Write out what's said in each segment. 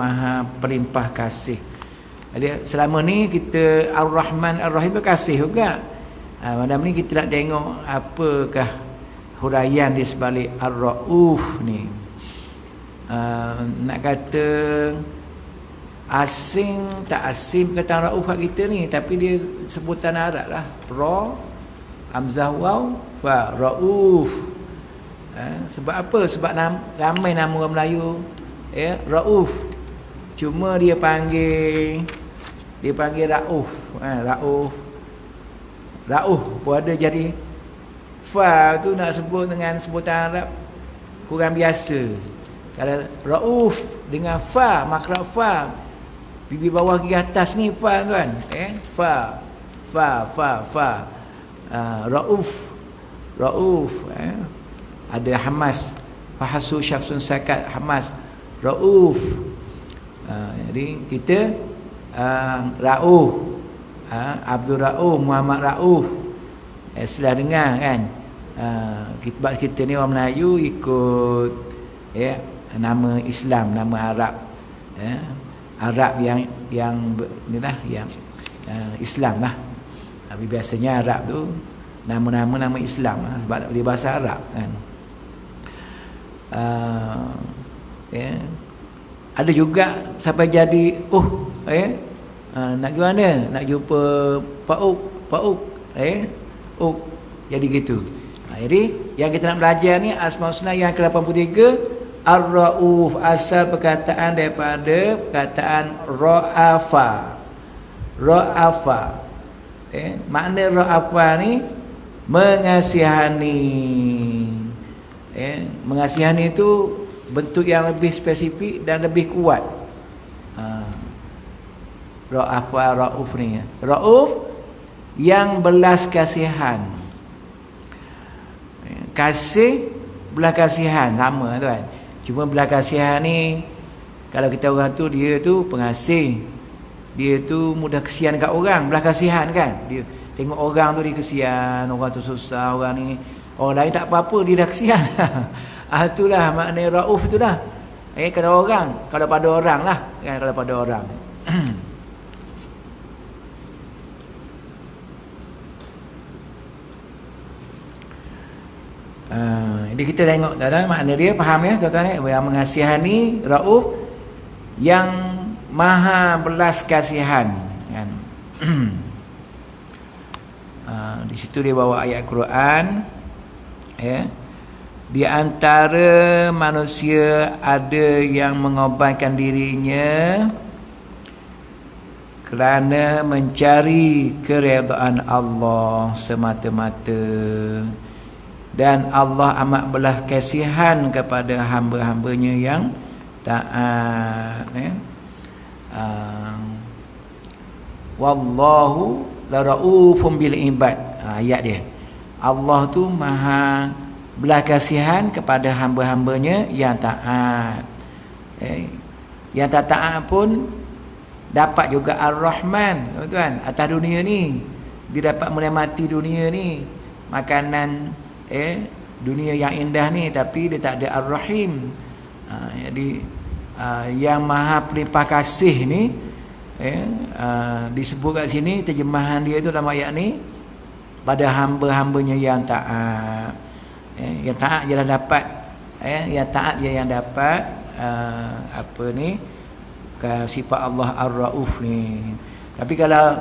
maha pelimpah kasih. Jadi selama ni kita Ar-Rahman Ar-Rahim kasih juga. Malam ni kita nak tengok apakah huraian di sebalik Ar-Rauf ni. Nak kata asing tak asing kata Rauf kat kita ni, tapi dia sebutan Arab lah. Ra, hamzah waw, fa, Rauf. Sebab apa? Sebab ramai nama orang Melayu Rauf. Cuma dia panggil Rauf. Rauf pun ada, jadi fa tu nak sebut dengan sebutan Arab kurang biasa. Kalau Rauf dengan fa, makhraj fa, bibi bawah kiri atas ni fa tuan. Fa. Rauf. Ada hamas, fahasu syafsun sakat, hamas, Rauf. Jadi kita Rauf, Abdul Rauf, Muhammad Rauf. Setelah dengar kan, kita ni orang Melayu ikut nama Islam, nama Arab, Arab yang inilah yang Islam lah. Tapi biasanya Arab tu nama Islam lah, sebab dia bahasa Arab kan. Ada juga sampai jadi nak gimana, nak jumpa Pak Uk jadi gitu. Jadi yang kita nak belajar ni Asmaul Husna yang ke-83, Ar-Rauf, asal perkataan daripada perkataan Ra'afa. Makna Ra'afa ni mengasihani. Mengasihani itu bentuk yang lebih spesifik dan lebih kuat. Ra'afa, Rauf ni. Rauf yang belas kasihan. Kasih belas kasihan sama tuan. Cuma belas kasihan ni, kalau kita orang tu, dia tu pengasih, dia tu mudah kesian kat orang. Belas kasihan kan, dia tengok orang tu dia kesian, orang tu susah, orang ni, orang lain tak apa-apa, dia dah kesian. Itulah makna Rauf tu lah. Kalau orang, kalau pada orang lah kan, kalau pada orang. Jadi kita tengok tuan-tuan, makna dia faham ya tuan-tuan, yang mengasihani, Rauf, yang maha belas kasihan kan. Di situ dia bawa ayat Quran di antara manusia ada yang mengorbankan dirinya kerana mencari keredaan Allah semata-mata, dan Allah amat belah kasihan kepada hamba-hambanya yang taat. Wallahu la raufum bil ibad. Ayat dia, Allah tu maha belah kasihan kepada hamba-hambanya yang taat. Yang tak taat pun dapat juga Ar-Rahman tuan, atas dunia ni. Dia dapat menikmati dunia ni, makanan dunia yang indah ni, tapi dia tak ada Ar-Rahim. Jadi yang maha pelimpah kasih ni disebut kat sini, terjemahan dia tu dalam ayat ni, pada hamba-hambanya yang taat. Yang taat je lah dapat, yang taat je yang dapat sifat Allah Ar-Rauf ni. Tapi kalau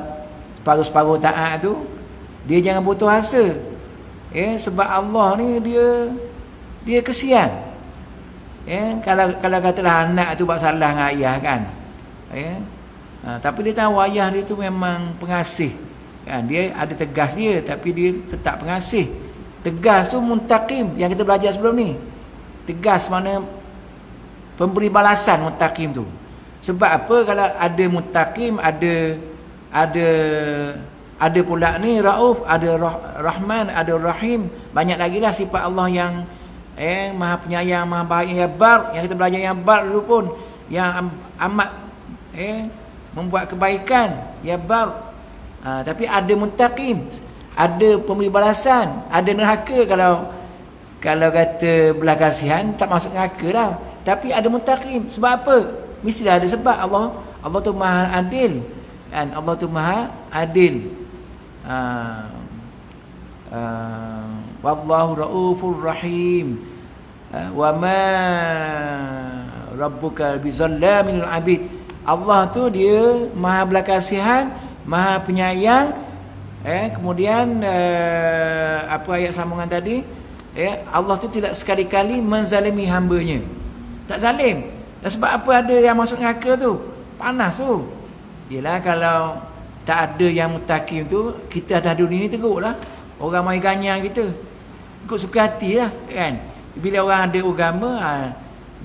separuh-separuh taat tu, dia jangan putus asa. Sebab Allah ni dia kesian. Kalau katalah anak tu buat salah dengan ayah kan, tapi dia tahu ayah dia tu memang pengasih kan. Dia ada tegas dia, tapi dia tetap pengasih. Tegas tu muntaqim, yang kita belajar sebelum ni. Tegas mana pemberi balasan, muntaqim tu. Sebab apa? Kalau ada muntaqim, ada pula ni Rauf, ada Rahman, ada Rahim. Banyak lagi lah sifat Allah yang maha penyayang, maha baik, yang bar. Yang kita belajar yang bar dulu pun, yang amat membuat kebaikan, ya bar. Tapi ada muntaqim, ada pemberi balasan, ada neraka. Kalau kata belah kasihan, tak masuk neraka dah. Tapi ada muntaqim. Sebab apa? mestilah ada sebab. Allah tu Maha Adil, kan? Allah tu Maha Adil. Wallahu raufur rahim. Wa ma rabbuka bizallaminil abid. Allah tu dia Maha belas kasihan, Maha penyayang. Kemudian apa ayat sambungan tadi? Allah tu tidak sekali-kali menzalimi hamba-Nya. Tak zalim. Dan sebab apa ada yang masuk neraka tu? Panas tu. Yalah, kalau tak ada yang mutakim tu, kita atas dunia ni teruklah. Orang mai ganyang kita. Ikut suka hati lah, kan? Bila orang ada agama,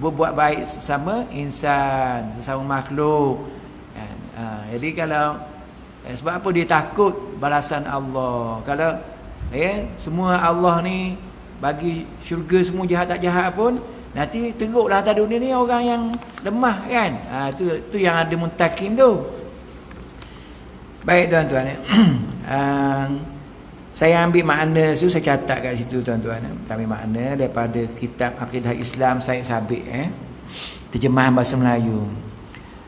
berbuat baik sesama insan, sesama makhluk, kan? Jadi kalau sebab apa dia takut balasan Allah. Kalau semua Allah ni bagi syurga semua jahat tak jahat pun, nanti teruklah atas dunia ni orang yang lemah, kan? Tu yang ada muntakim tu. Baik tuan-tuan. Saya ambil makna tu, saya catat kat situ tuan-tuan. Kami makna daripada kitab Akidah Islam saya sabit terjemahan bahasa Melayu.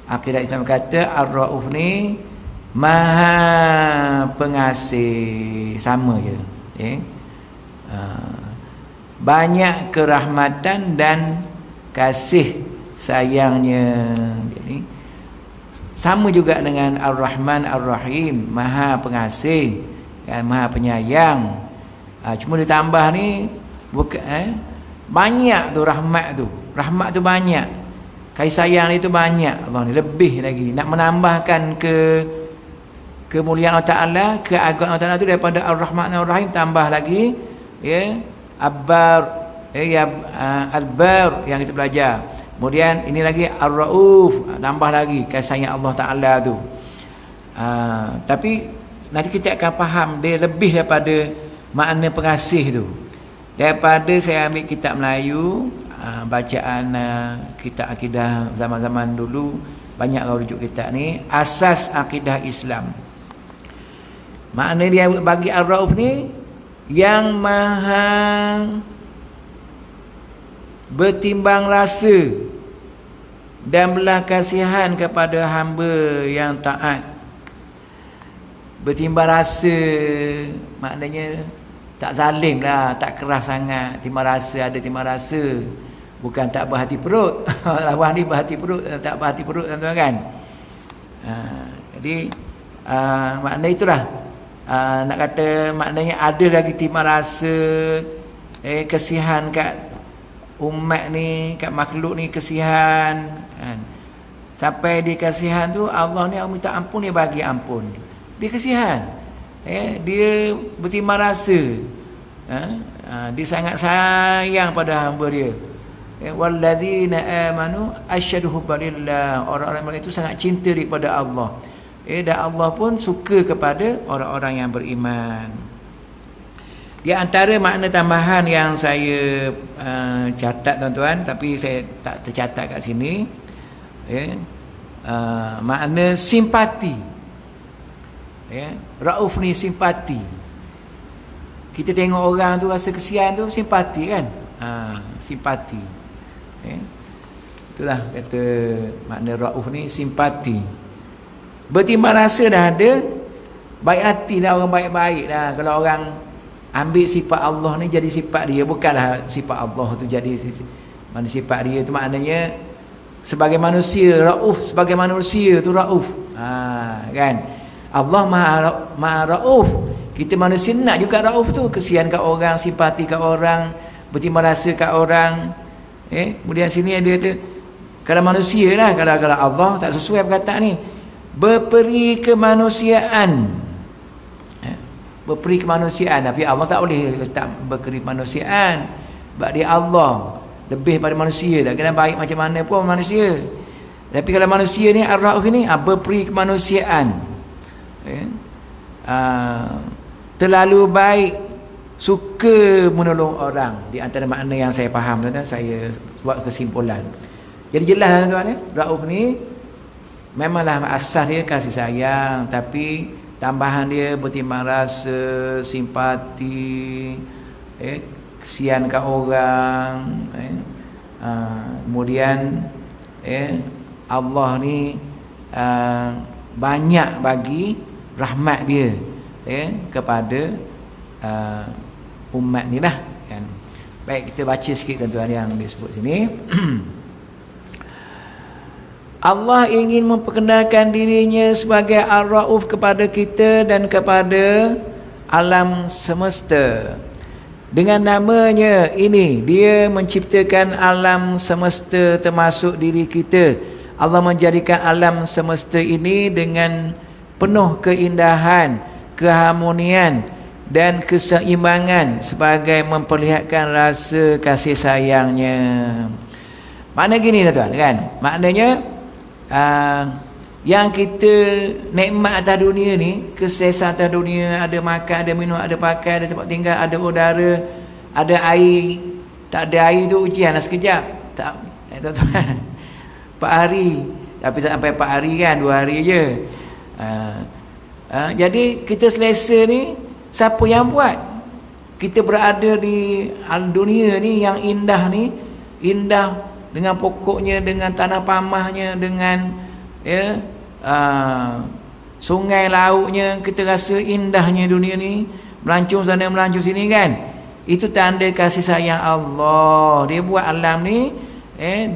Akidah Islam kata Ar-Rauf ni Maha Pengasih, sama je. Banyak kerahmatan dan kasih sayangnya. Jadi sama juga dengan Ar-Rahman Ar-Rahim, Maha Pengasih, kan, Maha Penyayang. Cuma ditambah ni bukan banyak tu rahmat tu. Rahmat tu banyak. Kasih sayang itu banyak. Allah ni lebih lagi nak menambahkan kemuliaan Allah Taala, keagungan Allah Taala tu daripada Ar-Rahman Ar-Rahim, tambah lagi Abbar, Al-Bar yang kita belajar. Kemudian ini lagi Ar-Rauf, tambah lagi kasih sayang Allah Taala tu. Tapi nanti kita akan faham dia lebih daripada makna pengasih tu. Daripada saya ambil kitab Melayu, bacaan kitab akidah zaman-zaman dulu, banyak orang rujuk kitab ni, Asas Akidah Islam. Makna dia bagi Ar-Rauf ni yang Maha bertimbang rasa dan belas kasihan kepada hamba yang taat. Bertimbang rasa maknanya tak zalim lah, tak keras sangat. Timbang rasa, ada timbang rasa, bukan tak berhati perut. Lawan ni berhati perut, tak berhati perut, tuan-tuan, kan? Jadi makna itulah, nak kata maknanya ada lagi timbang rasa, kesihan kat umat ni, kat makhluk ni, kesihan, kan? Sampai dia kesihan tu, Allah ni minta ampun, dia bagi ampun. Dia kesihan, dia bertimbang rasa, dia sangat sayang pada hamba dia. Walladzina amanu asyaddu hubbalillah, orang-orang itu sangat cinta kepada Allah. Dan Allah pun suka kepada orang-orang yang beriman. Di antara makna tambahan yang saya catat, tuan-tuan, tapi saya tak tercatat kat sini, makna simpati. Rauf ni simpati. Kita tengok orang tu rasa kesian tu, simpati, kan? Simpati. Itulah kata makna Rauf ni, simpati. Bertimbang rasa dah ada, baik hati dah, orang baik-baik dah. Kalau orang ambil sifat Allah ni jadi sifat dia, bukanlah sifat Allah tu jadi mana sifat dia tu, maknanya sebagai manusia Rauf, sebagai manusia tu Rauf, kan? Allah Maha Rauf. Kita manusia nak juga Rauf tu, kesian kat orang, simpati kat orang, bertimbang rasa kat orang. Kemudian sini dia kata kalau manusia lah, kalau Allah tak sesuai perkataan ni, berperi kemanusiaan. Berperi kemanusiaan, tapi Allah tak boleh letak berperi kemanusiaan. Sebab dia Allah lebih pada manusia, tak kena baik macam mana pun manusia. Tapi kalau manusia ni Ar-Rauf ni berperi kemanusiaan, terlalu baik, suka menolong orang. Di antara makna yang saya faham, tuan-tuan, saya buat kesimpulan. Jadi jelas, tuan-tuan, Rauf ni memanglah asas dia kasih sayang, tapi tambahan dia bertimbang rasa, simpati, kesian kat orang, kemudian Allah ni banyak bagi rahmat dia kepada umat ni lah kan. Baik, kita baca sikit tuan-tuan yang disebut sini. Allah ingin memperkenalkan dirinya sebagai Ar-Rauf kepada kita dan kepada alam semesta. Dengan namanya ini, dia menciptakan alam semesta termasuk diri kita. Allah menjadikan alam semesta ini dengan penuh keindahan, keharmonian dan keseimbangan sebagai memperlihatkan rasa kasih sayangnya. Makna gini tuan-tuan kan? Maknanya yang kita nikmat atas dunia ni, keselesaan atas dunia, ada makan, ada minum, ada pakai, ada tempat tinggal, ada udara, ada air. Tak ada air tu ujian lah sekejap. Tak, tuan-tuan. 4 hari. Tapi tak sampai 4 hari kan, 2 hari je. Jadi kita selesa ni, siapa yang buat? Kita berada di dunia ni yang indah ni, indah dengan pokoknya, dengan tanah pamahnya, dengan sungai lautnya, kita rasa indahnya dunia ni, melancong sana melancong sini kan. Itu tanda kasih sayang Allah. Dia buat alam ni,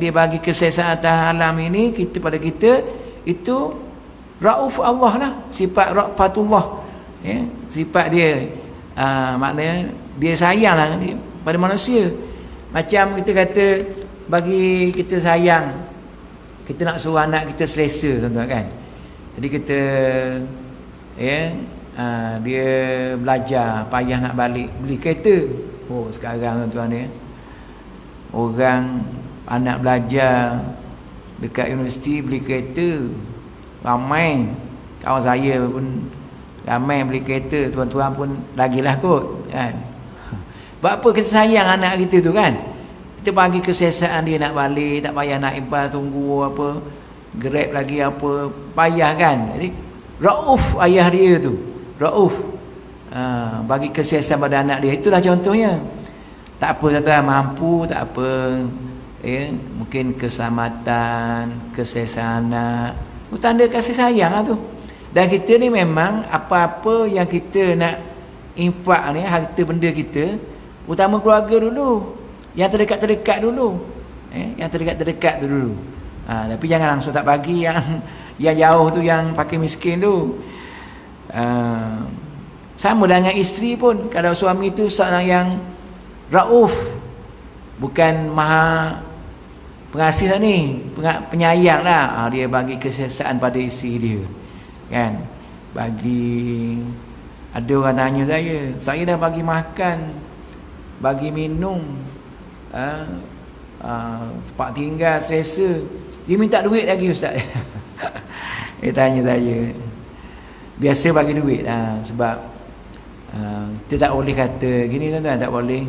dia bagi keselesaan atas alam ini kita, pada kita. Itu Rauf Allah lah, sifat Raufatullah. Sifat dia, maknanya dia sayang lah pada manusia. Macam kita kata, bagi kita sayang, kita nak suruh anak kita selesa tuan-tuan kan. Jadi kita dia belajar, payah nak balik, beli kereta. Oh sekarang tuan-tuan orang anak belajar dekat universiti beli kereta, ramai. Kawan saya pun ramai beli kereta, tuan-tuan pun lagilah kot kan. Sebab apa? Kita sayang anak kita tu kan. Kita bagi keselesaan dia nak balik, tak payah nak ibas, tunggu apa, Grab lagi apa, payah kan. Jadi Rauf ayah dia tu, Rauf, bagi keselesaan pada anak dia. Itulah contohnya. Tak apa tuan-tuan, mampu tak apa, mungkin keselamatan, keselesaan anak, tanda kasih sayang lah tu. Dan kita ni memang apa-apa yang kita nak infak ni, harta benda kita, utama keluarga dulu, yang terdekat-terdekat dulu, yang terdekat-terdekat tu dulu. Tapi jangan langsung tak bagi yang jauh tu, yang pakai miskin tu. Sama dengan isteri pun, kalau suami tu seorang yang Rauf, bukan maha pengasih ni, penyayang lah, dia bagi keselesaan pada isteri dia kan. Bagi, ada orang tanya saya dah bagi makan, bagi minum, tempat tinggal selesa, dia minta duit lagi ustaz. Dia tanya saya. Biasa bagi duit lah, sebab kita tak boleh kata gini tuan-tuan, tak boleh.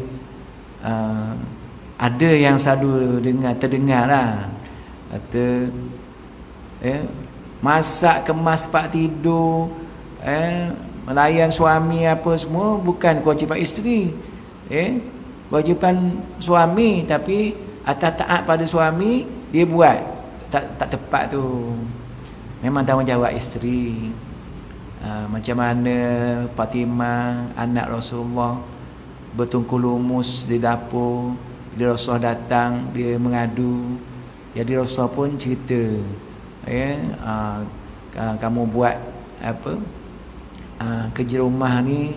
Ada yang selalu terdengar lah, kata masak, kemas tempat tidur, melayan suami apa semua bukan kewajipan isteri, kewajipan suami, tapi atas taat pada suami dia buat tak tepat tu. Memang tanggungjawab isteri. Macam mana Fatimah anak Rasulullah bertungkul lumus di dapur, dia Rasulullah datang, dia mengadu, jadi Rasulullah pun cerita, kamu buat apa, kerja rumah ni,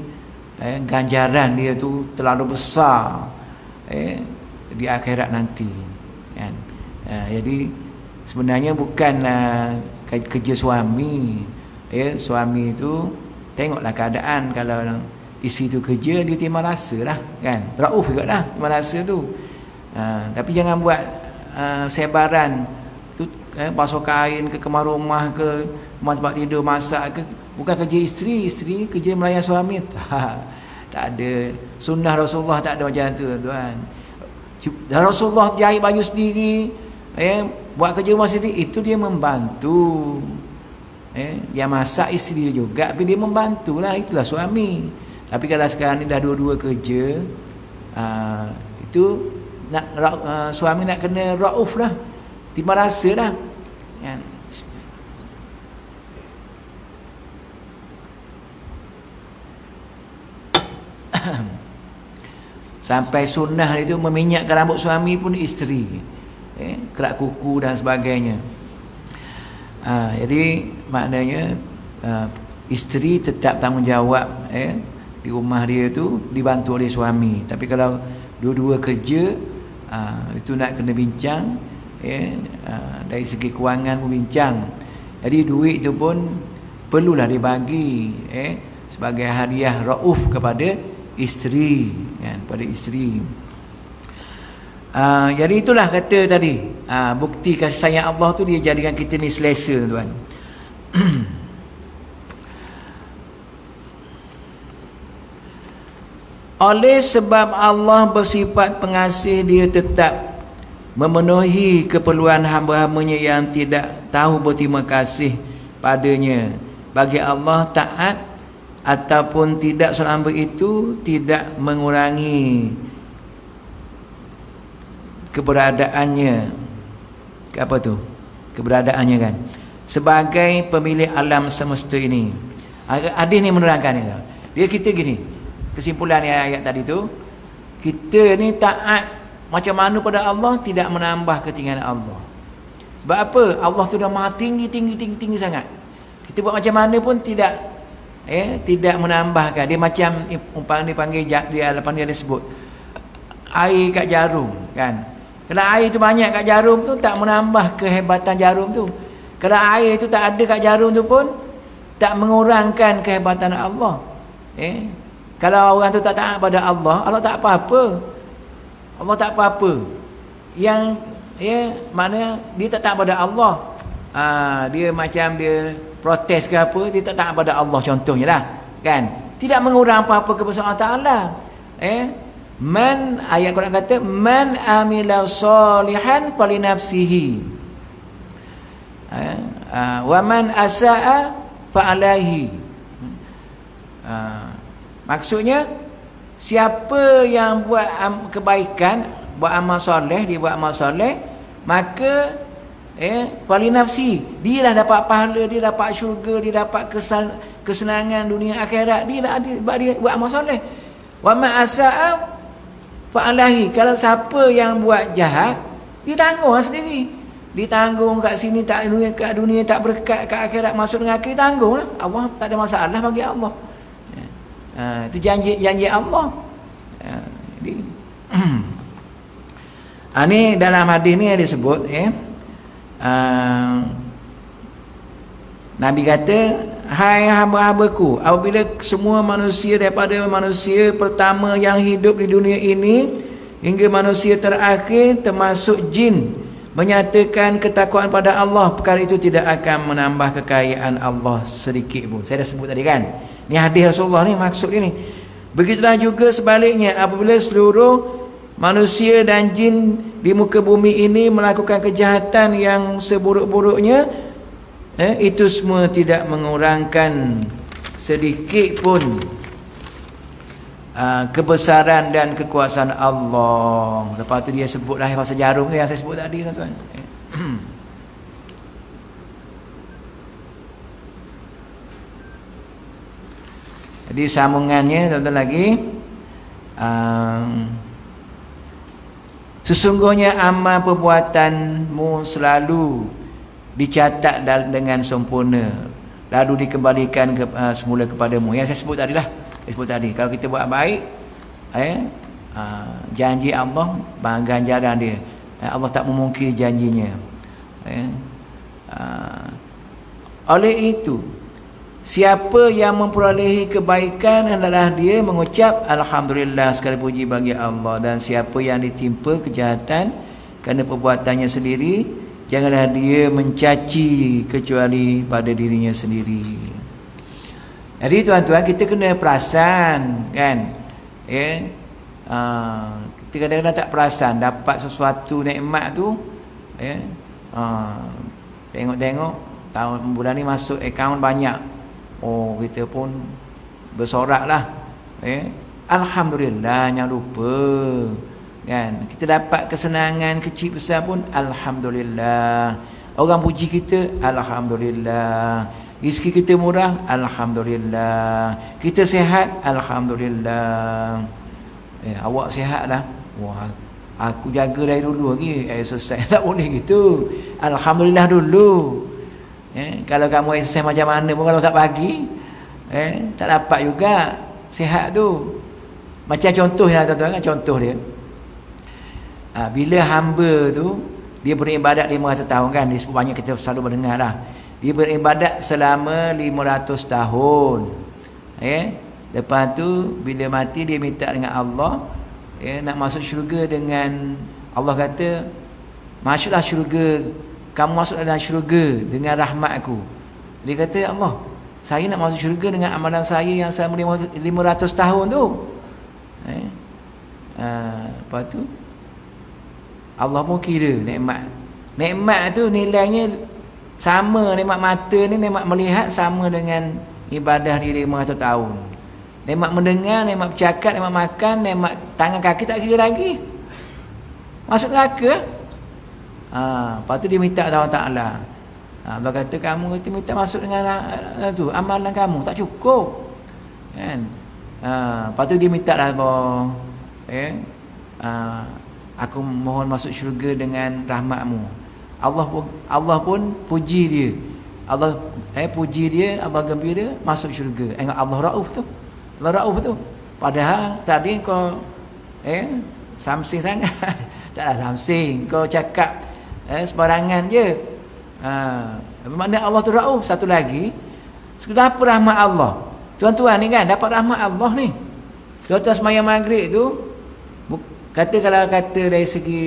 ganjaran dia tu terlalu besar di akhirat nanti kan. Jadi sebenarnya bukan kerja suami. Suami tu tengoklah keadaan, kalau isteri tu kerja, dia terima rasa lah kan, Rauf juga lah terima rasa tu. Tapi jangan buat sebaran tu, basuh kain ke, kemar rumah ke, rumah tempat tidur, masak ke, bukan kerja isteri kerja melayan suami. Tak ada. Sunnah Rasulullah tak ada macam tu tuan. Dan Rasulullah jahit baju sendiri, buat kerja rumah sendiri, itu dia membantu. Yang masak isteri juga, tapi dia membantulah, itulah suami. Tapi kalau sekarang ni dah dua-dua kerja, itu nak suami nak kena Rauf lah, terima rasa lah. kan. Sampai sunnah itu meminyakkan rambut suami pun isteri, kerak kuku dan sebagainya. Jadi maknanya isteri tetap tanggungjawab di rumah dia tu dibantu oleh suami. Tapi kalau dua-dua kerja, itu nak kena bincang, dari segi kewangan pun bincang. Jadi duit itu pun perlulah dibagi sebagai hadiah rauf kepada isteri, kan, pada isteri. Jadi itulah kata tadi, bukti kasih sayang Allah tu dia jadikan kita ni selesa, tuan. Oleh sebab Allah bersifat pengasih, dia tetap memenuhi keperluan hamba-hambanya yang tidak tahu berterima kasih padanya. Bagi Allah, taat ataupun tidak selamba itu tidak mengurangi keberadaannya. Apa tu? Keberadaannya, kan, sebagai pemilik alam semesta ini. Hadis ni menerangkan ni. Dia kita gini, kesimpulan ayat tadi tu, kita ni taat macam mana pada Allah tidak menambah ketinggian Allah. Sebab apa? Allah tu dah maha tinggi sangat. Kita buat macam mana pun tidak menambahkan. Dia macam umpama dia panggil, dia lepas ni ada sebut air kat jarum, kan. Kalau air tu banyak kat jarum tu, tak menambah kehebatan jarum tu. Kalau air tu tak ada kat jarum tu pun tak mengurangkan kehebatan Allah. Kalau orang tu tak taat pada Allah, Allah tak apa-apa. Allah tak apa-apa. Yang maknanya dia tak taat pada Allah. Dia macam dia protes ke apa, dia tak taat pada Allah contohnya lah, kan. Tidak mengurang apa-apa kebesaran Allah Taala. Ayat Quran kata man amila salihan falinafsihi wa man asaa fa alaihi. Maksudnya siapa yang buat kebaikan, buat amal soleh, dia buat amal soleh, maka wali nafsi, dia lah dapat pahala, dia dapat syurga, dia dapat kesenangan dunia akhirat, dia buat amal soleh. Wa ma asaa fa alahi. Kalau siapa yang buat jahat, dia tanggung sendiri. Dia tanggung kat sini tak dunia tak berkat, kat akhirat masuk dengan akhir tanggung lah. Allah tak ada masalah bagi Allah. Itu janji Allah. Jadi ni dalam hadis ni ada sebut, Nabi kata, hai hamba-hambaku, apabila semua manusia daripada manusia pertama yang hidup di dunia ini hingga manusia terakhir termasuk jin menyatakan ketakwaan pada Allah, perkara itu tidak akan menambah kekayaan Allah sedikit pun. Saya dah sebut tadi, kan. Ni hadis Rasulullah ni, maksud dia ni. Begitulah juga sebaliknya, apabila seluruh manusia dan jin di muka bumi ini melakukan kejahatan yang seburuk-buruknya, itu semua tidak mengurangkan sedikit pun kebesaran dan kekuasaan Allah. Lepas tu dia sebutlah pasal jarum yang saya sebut tadi, tuan-tuan. Jadi sambungannya, tuan-tuan, lagi, sesungguhnya amal perbuatanmu selalu dicatat dengan sempurna, lalu dikembalikan semula kepadamu. Yang saya sebut tadi lah, kalau kita buat baik, janji Allah, ganjaran dia, Allah tak memungkiri janjinya. Oleh itu, siapa yang memperolehi kebaikan adalah dia mengucap alhamdulillah, segala puji bagi Allah. Dan siapa yang ditimpa kejahatan kerana perbuatannya sendiri, janganlah dia mencaci kecuali pada dirinya sendiri. Jadi tuan-tuan, kita kena perasan, kan. Kita kadang-kadang tak perasan dapat sesuatu nikmat tu, tengok-tengok tahun bulan ni masuk akaun banyak, kita pun bersorak lah, alhamdulillah, jangan lupa, kan. Kita dapat kesenangan kecil besar pun alhamdulillah. Orang puji kita, alhamdulillah. Rezeki kita murah, alhamdulillah. Kita sihat, alhamdulillah. Awak sihat dah. Wah, aku jaga dari dulu lagi. Exercise tak boleh gitu. Alhamdulillah dulu. Kalau kamu exercise macam mana pun kalau tak pagi, tak dapat juga sihat tu. Macam contohnya tuan-tuan, contoh dia. Bila hamba tu dia beribadat 500 tahun kan, disebut banyak kita selalu mendengar dah. Dia beribadat selama 500 tahun. Lepas tu bila mati dia minta dengan Allah, nak masuk syurga dengan Allah kata, masuklah syurga, kamu masuk dalam syurga dengan rahmat-Ku. Dia kata, ya Allah, saya nak masuk syurga dengan amalan saya yang selama 500 tahun tu. Lepas tu Allah pun kira nikmat tu nilainya sama. Nikmat mata ni, nikmat melihat sama dengan ibadah dia 500 tahun. Nikmat mendengar, nikmat bercakap, nikmat makan, nikmat tangan kaki tak kira lagi. Masuk neraka. Lepas tu dia minta Allah Ta'ala. Allah kata, kamu kata minta masuk dengan tu amalan kamu tak cukup kan. Lepas tu dia minta lah, aku mohon masuk syurga dengan rahmat-Mu. Allah pun puji dia. Allah puji dia, Allah gembira, masuk syurga. Allah Rauf tu. Allah Rauf tu. Padahal tadi kau samsing sangat. Taklah samsing, kau cakap sembarangan je. Makna Allah tu Rauf. Satu lagi, kenapa rahmat Allah? Tuan-tuan ni kan dapat rahmat Allah ni. Tuan-tuan sembahyang maghrib tu, kata kalau kata dari segi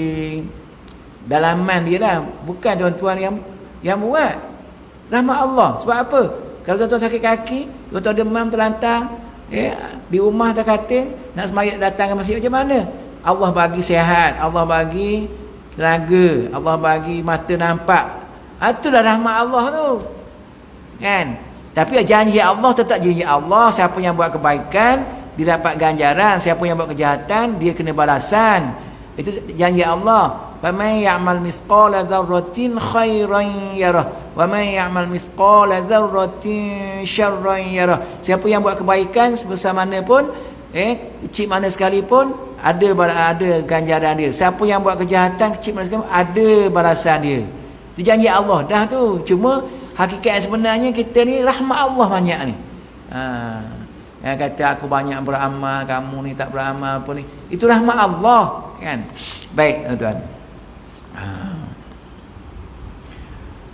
dalaman dia lah, bukan tuan-tuan yang buat, rahmat Allah. Sebab apa? Kalau tuan-tuan sakit kaki, tuan-tuan demam terlantar, di rumah tak katil, nak sembahyang datang ke masjid macam mana? Allah bagi sihat, Allah bagi tenaga, Allah bagi mata nampak. Itulah rahmat Allah tu kan. Tapi janji Allah tetap janji Allah. Siapa yang buat kebaikan dia dapat ganjaran, siapa yang buat kejahatan dia kena balasan. Itu janji Allah. Faman ya'mal mithqala dzarratin khairan yarah wa man ya'mal mithqala dzarratin syarran yarah. Siapa yang buat kebaikan sebesar mana pun, kecil mana sekalipun, ada ganjaran dia. Siapa yang buat kejahatan kecil mana sekalipun, ada balasan dia. Itu janji Allah dah tu. Cuma hakikat sebenarnya kita ni rahmat Allah banyak ni. Yang kata aku banyak beramal, kamu ni tak beramal apa ni, itu rahmat Allah kan. Baik tuan-tuan,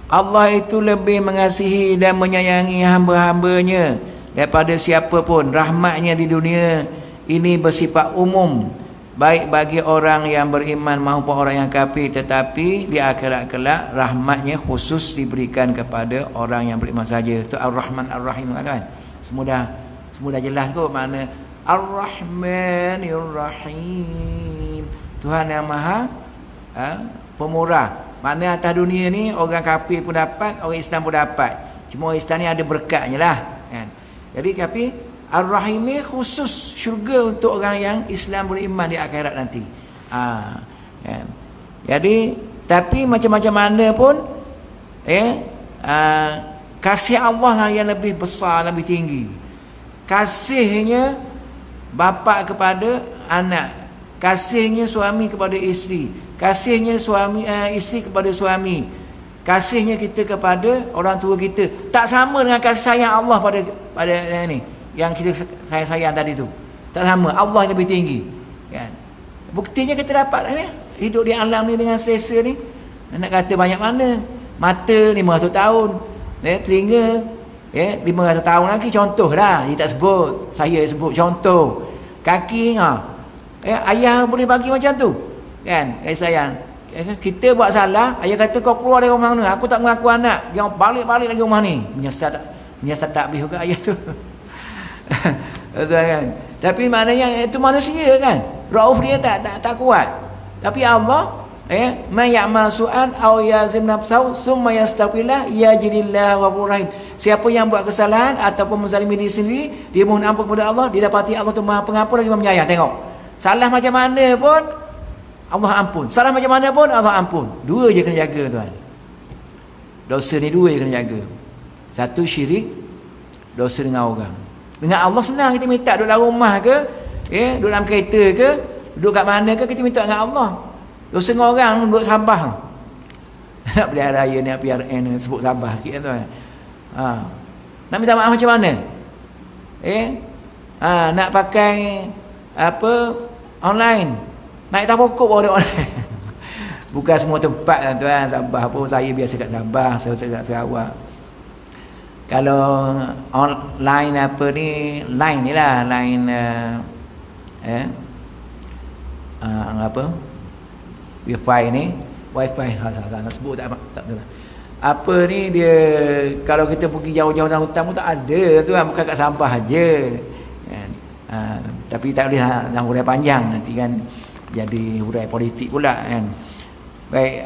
Allah itu lebih mengasihi dan menyayangi hamba-hambanya daripada siapa pun. Rahmatnya di dunia ini bersifat umum, baik bagi orang yang beriman maupun orang yang kafir. Tetapi di akhirat kelak rahmatnya khusus diberikan kepada orang yang beriman saja. Itu Ar-Rahman Ar-Rahim kan. Semudah jelas kot makna Ar-Rahmanir Rahim. Tuhan yang Maha Pemurah. Makna atas dunia ni orang kafir pun dapat, orang Islam pun dapat. Cuma orang Islam ni ada berkatnya lah kan. Jadi tapi Ar-Rahim ni khusus syurga untuk orang yang Islam beriman di akhirat nanti. Kan. Jadi tapi macam-macam mana pun kasih Allah lah yang lebih besar, lebih tinggi. Kasihnya bapa kepada anak, kasihnya suami kepada isteri, kasihnya isteri kepada suami, kasihnya kita kepada orang tua kita tak sama dengan kasih sayang Allah pada ni yang kita sayang tadi tu. Tak sama. Allah lebih tinggi kan. Buktinya kita dapat hidup di alam ni dengan selesa ni. Nak kata banyak mana, mata 500 tahun, telinga 500 tahun lagi, contoh dah. Dia tak sebut, saya sebut contoh. Kaki ayah boleh bagi macam tu kan, kasih sayang. Kita buat salah, ayah kata kau keluar dari rumah mana, aku tak mengaku anak, yang balik lagi rumah ni. Menyesal tak boleh juga ayah tu. Betul kan? Tapi maknanya itu manusia kan, rauf dia tak kuat. Tapi Allah man ya'mal su'an aw yazim nafsahu summa yastaghfirullah yajidillahu ghafurur rahim. Siapa yang buat kesalahan ataupun menzalimi diri sendiri, dia mohon ampun kepada Allah, dia dapati Allah tu Maha Pengampun lagi Maha Penyayang. Tengok, salah macam mana pun Allah ampun, salah macam mana pun Allah ampun. Dua je kena jaga tuan. Dosa ni dua kena jaga. Satu syirik, dosa dengan orang. Dengan Allah senang kita minta, duduk dalam rumah ke, duduk dalam kereta ke, duduk kat mana ke, kita minta dengan Allah. Dosa dengan orang duduk Sabah. Nak beli raya ni, PRN sebut Sabah sikit tuan. Nak minta maaf macam mana? Nak pakai apa online, naik tak pokok baru online. Bukan semua tempat tuan. Sabah pun saya biasa kat Sabah, saya kat Sarawak. Kalau online apa ni, line ni lah, line apa wifi ni, wifi salah sebut tak betul. Apa ni dia, kalau kita pergi jauh-jauh dalam hutan pun tak ada tu kan, bukan kat Sabah aje kan. Tapi tak boleh nak hurai panjang, nanti kan jadi hurai politik pula kan. Baik,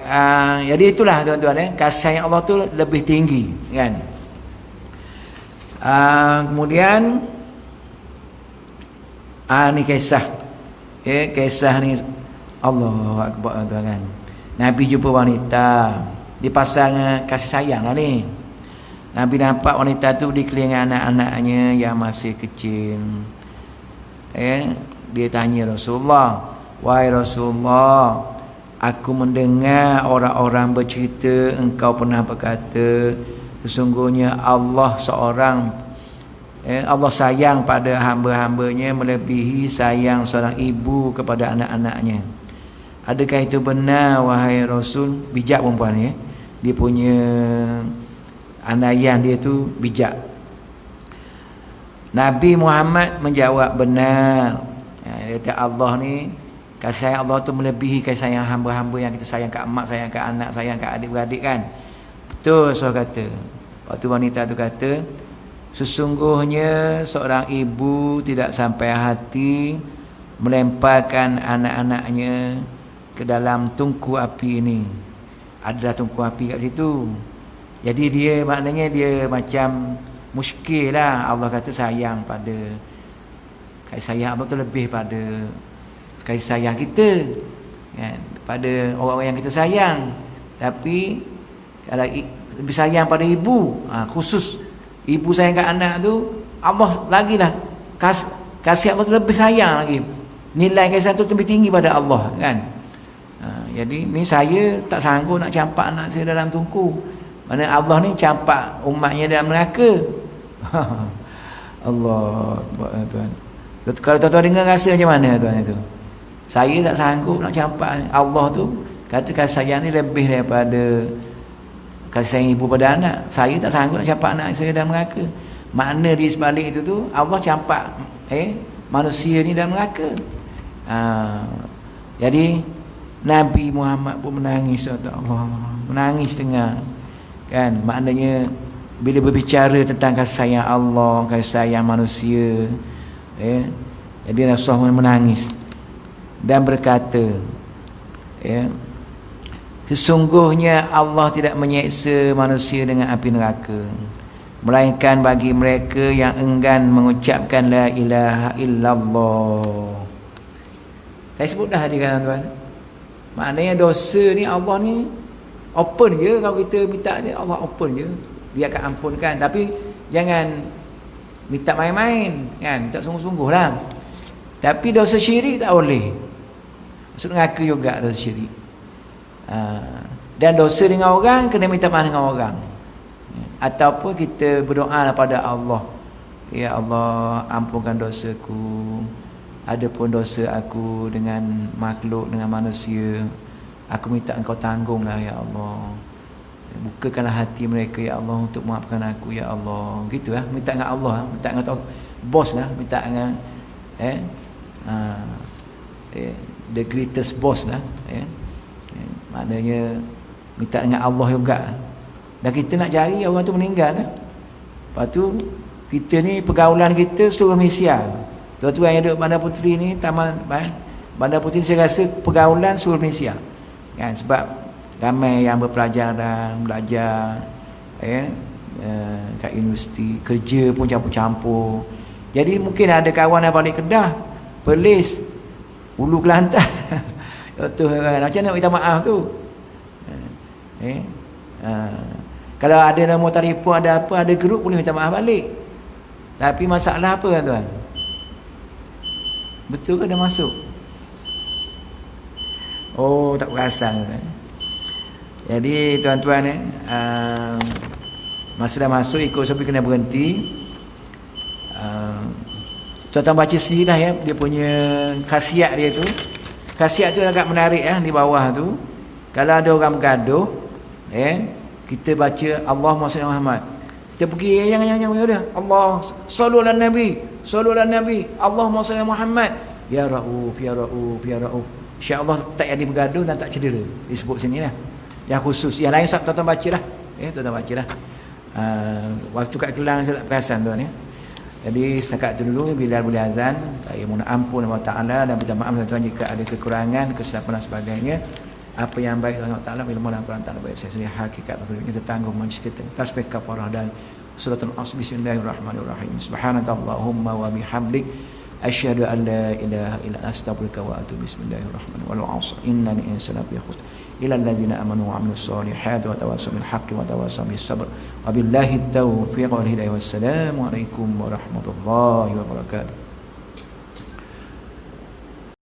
jadi itulah tuan-tuan, kasih sayang Allah tu lebih tinggi kan. Kemudian ni kisah kisah ni Allahu Akbar tuan kan. Nabi jumpa wanita, dipasang kasih sayang lah ni. Nabi nampak wanita tu dikelilingi anak-anaknya yang masih kecil. Dia tanya Rasulullah, wahai Rasulullah, aku mendengar orang-orang bercerita engkau pernah berkata, sesungguhnya Allah seorang Allah sayang pada hamba-hambanya melebihi sayang seorang ibu kepada anak-anaknya. Adakah itu benar wahai Rasul? Bijak perempuan ni, dia punya andaian dia tu bijak. Nabi Muhammad menjawab benar. Dia kata Allah ni, kasih sayang Allah tu melebihi kasih sayang hamba-hamba yang kita sayang kat mak, sayang kat anak, sayang kat adik-beradik kan. Betul saya kata. Waktu wanita tu kata, sesungguhnya seorang ibu tidak sampai hati melemparkan anak-anaknya ke dalam tungku api ini. Ada tungku api kat situ. Jadi dia maknanya dia macam muskil lah. Allah kata sayang pada, kasih sayang Allah tu lebih pada kasih sayang kita kan, pada orang-orang yang kita sayang. Tapi kalau lebih sayang pada ibu, khusus ibu sayang kat anak tu, Allah lagilah kasih Allah tu lebih sayang lagi. Nilai kasih tu lebih tinggi pada Allah kan. Jadi ni saya tak sanggup nak campak anak saya dalam tungku. Mana Allah ni campak umatnya dalam neraka. Allah tuan. Kalau tuan-tuan dengar rasa macam mana tuan itu? Saya tak sanggup nak campak Allah tu. Kata kasih sayang ni lebih daripada kasih sayang ibu pada anak. Saya tak sanggup nak campak anak saya dalam neraka. Makna di sebalik itu tu Allah campak manusia ni dalam neraka. Jadi Nabi Muhammad pun menangis, Allah menangis tengah kan. Maknanya bila berbicara tentang kasih sayang Allah, kasih sayang manusia, jadi Rasulullah menangis dan berkata, sesungguhnya Allah tidak menyeksa manusia dengan api neraka, melainkan bagi mereka yang enggan mengucapkan la ilaha illallah. Saya sebut dah tadi kan tuan. Maknanya dosa ni Allah ni open je. Kalau kita minta dia, Allah open je, dia akan ampunkan. Tapi jangan minta main-main kan, minta sungguh-sungguh lah. Tapi dosa syirik tak boleh, maksud neraka juga dosa syirik. Dan dosa dengan orang kena minta maaf dengan orang, ataupun kita berdoa pada Allah, ya Allah ampunkan dosaku, adapun dosa aku dengan makhluk, dengan manusia, aku minta engkau tanggunglah ya Allah. Bukakanlah hati mereka ya Allah untuk maafkan aku ya Allah. Gitu lah, minta dengan Allah, minta dengan bos lah, minta dengan the greatest boss lah, maknanya minta dengan Allah juga. Dan kita nak cari orang tu meninggal lah. Lepas tu kita ni pergaulan kita seluruh Malaysia. Tuan-tuan yang duduk Bandar Puteri ni, Taman Bandar Puteri, saya rasa pergaulan seluruh Malaysia kan, sebab ramai yang berpelajaran, belajar kat universiti, kerja pun campur-campur. Jadi mungkin ada kawan yang balik Kedah, Perlis, Hulu Kelantan. Macam mana minta maaf tu? Kalau ada nombor telefon, ada apa, ada grup, boleh minta maaf balik. Tapi masalah apa tuan? Betul ke dah masuk? Oh, tak perasan. Jadi tuan-tuan ni, masa dah masuk ikut sampai kena berhenti. Tuan-tuan baca sendirilah ya, dia punya khasiat dia tu. Khasiat tu agak menarik ya, di bawah tu. Kalau ada orang bergaduh, kita baca Allahumma salli Muhammad. Kita pergi yang dah. Allah sallu ala Nabi, sallu ala Nabi. Allahumma salli Muhammad. Ya Rauf, ya Rauf, ya Rauf. Insya-Allah tak jadi bergaduh dan tak cedera. Disebut sini lah. Yang khusus, yang lain tuan-tuan bacalah. Tuan-tuan bacalah. Waktu kat Kelang saya tak perasan tuan ya. Jadi setakat itu dulu bila boleh azan. Saya mohon ampun Allah Taala dan minta maaf tuan-tuan jika ada kekurangan, kesilapan dan sebagainya. Apa yang baik Allah Taala bila mohon Al-Quran Taala baik saya sendiri hakikat kita tanggung majlis kita tasbih kafarah dan suratul Asr. Bismillahirrahmanirrahim. Subhanakallahumma wa bihamdik asyhadu an la ilaha illa anta astaghfiruka wa atubu. Bismillahirrahmanirrahim. Wal 'asr innal insana lafi khusr illa alladhina amanu wa 'amilus solihati wa tawassaw bil haqqi wa tawassaw bis sabr. Wabillahi taufiq wal hidayah. Wassalamu alaikum warahmatullahi wabarakatuh.